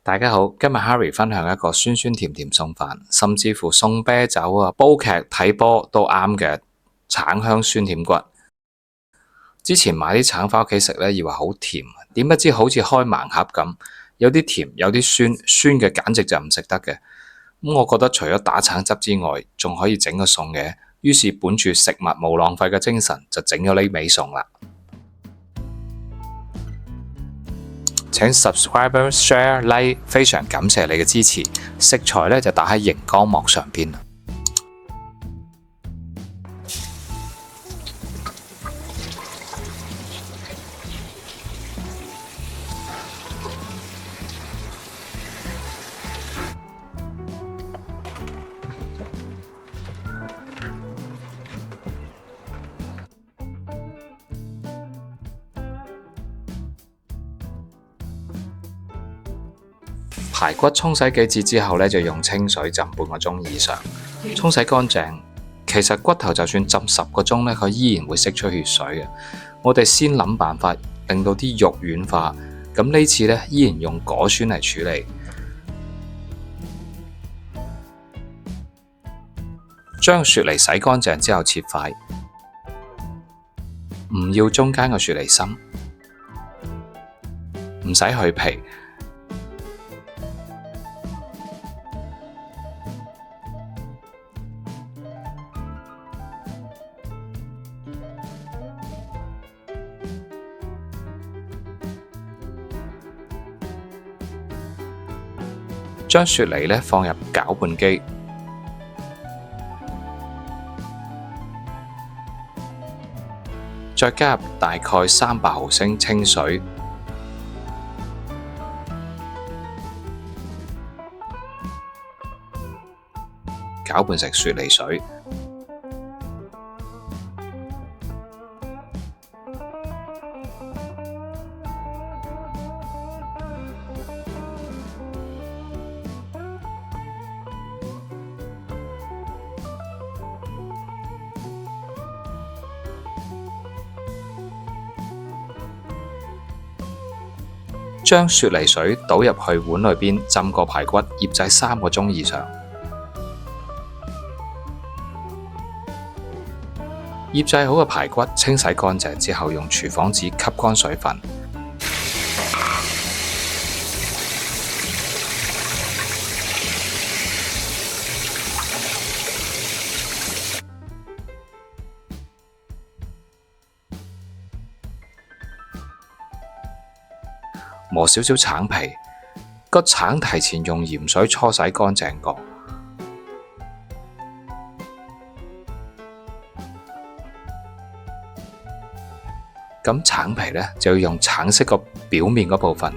大家好，今日 Harry 分享一個酸酸甜甜送飯，甚至乎送啤酒啊、煲劇睇波都啱嘅橙香酸甜骨。之前買啲橙返屋企食呢，以為好甜，點不知好似開盲盒咁，有啲甜，有啲酸，酸嘅簡直就唔食得嘅。我覺得除咗打橙汁之外，仲可以整個餸嘅，於是本住食物冇浪費嘅精神，就整咗呢味餸啦。請 subscriber share like， 非常感謝你嘅支持。食材呢就打喺熒光幕上邊。排骨沖洗幾次之後呢，就用清水浸半個鐘以上，沖洗乾淨。其實骨頭就算浸10個鐘呢，佢依然會釋出血水嘅。我哋先諗辦法令到啲肉軟化，咁呢次呢，依然用果酸嚟處理。將雪梨洗乾淨之後切塊，唔要中間嘅雪梨心，唔使去皮。將雪梨呢放入攪拌機，再加入大概300毫升清水，攪拌成雪梨水。將雪梨水倒入去碗裏邊，浸過排骨，醃製3個鐘以上。醃製好嘅排骨清洗乾淨之後，用廚房紙吸乾水分。磨少少橙皮，個橙提前用鹽水搓洗乾淨過。咁橙皮呢，就要用橙色個表面嗰部分，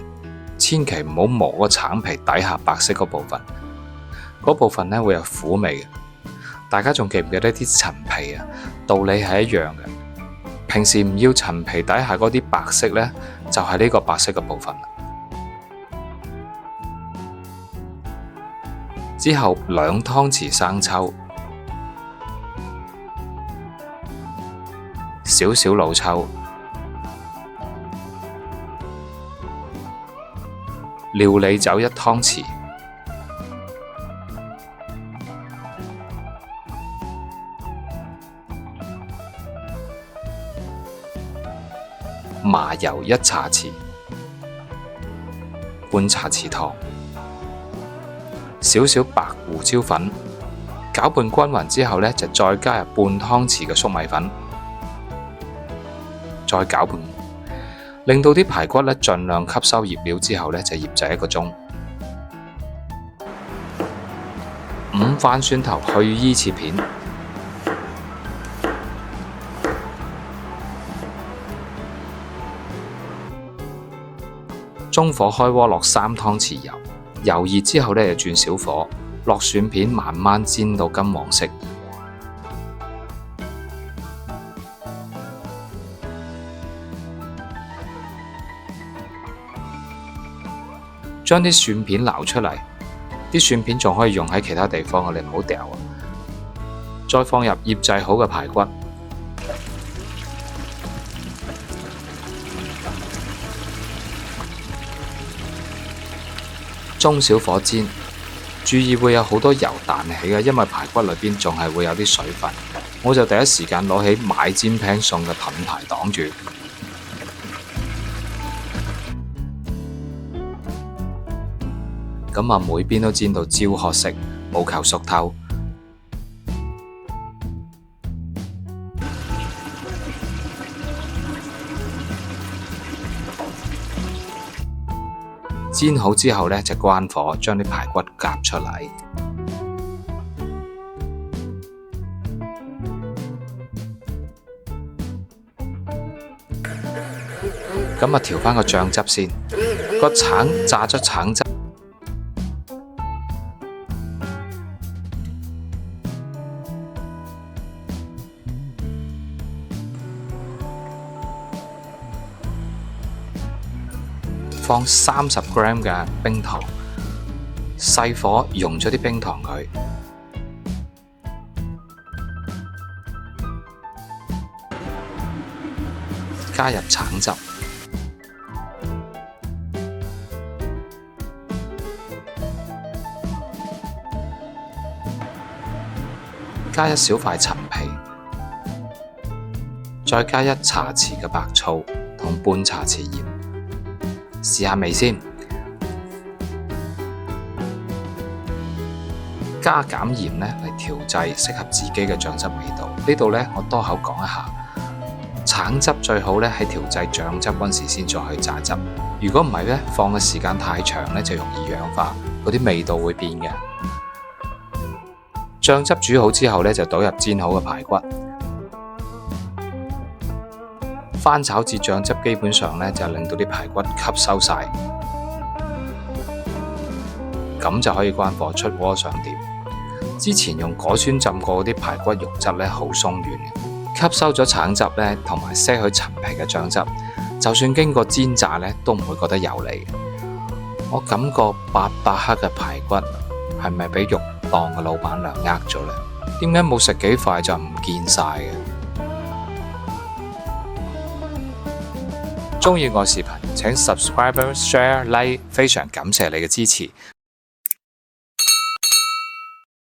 千祈唔好磨個橙皮底下白色嗰部分，嗰部分呢會有苦味嘅。大家仲記唔記得啲陳皮啊？道理係一樣嘅。平時唔要陳皮底下嗰啲白色呢，就係呢個白色嘅部分。之後2湯匙生抽，少少老抽，料理酒1湯匙，麻油1茶匙，半茶匙糖，少少白胡椒粉，攪拌均勻之後呢，就再加入半湯匙嘅粟米粉，再攪拌，令到啲排骨呢盡量吸收醃料之後呢，就醃製1個鐘。5瓣蒜頭去衣切片，中火開鍋落3湯匙油。油熱之後呢，就轉小火，落蒜片慢慢煎到金黃色。將啲蒜片撈出嚟，啲蒜片仲可以用喺其他地方，你唔好掉啊！再放入醃製好嘅排骨。中小火煎，注意會有好多油彈起嘅，因為排骨裏邊仲係會有啲水分。我就第一時間攞起買煎 pan 送嘅盾牌擋住。咁啊，每邊都煎到焦褐色，務求熟透。煎好之後呢，就關火，將啲排骨夾出嚟。咁啊，調返個醬汁先。個橙炸咗橙汁，放30g 嘅冰糖，細火溶咗啲冰糖佢，加入橙汁，加一小塊陳皮，再加1茶匙嘅白醋同半茶匙鹽。試下味先，加減鹽呢嚟調製適合自己嘅醬汁味道。呢度呢，我多口講一下，橙汁最好呢喺調製醬汁嗰時先再去榨汁。如果唔係呢，放嘅時間太長呢，就容易氧化，嗰啲味道會變嘅。醬汁煮好之後呢，就倒入煎好嘅排骨。翻炒至醬汁基本上呢，就令到啲排骨吸收晒，咁就可以關火出鍋上碟。之前用果酸浸過嗰啲排骨肉汁呢，好鬆軟嘅，吸收咗橙汁呢，同埋些許陳皮嘅醬汁，就算經過煎炸呢，都唔會覺得油膩。我感覺800克嘅排骨係咪俾肉檔嘅老闆娘呃咗呢？點解冇食幾塊就唔見晒嘅？鍾意我視頻請 subscribe、share、like， 非常感謝你嘅支持。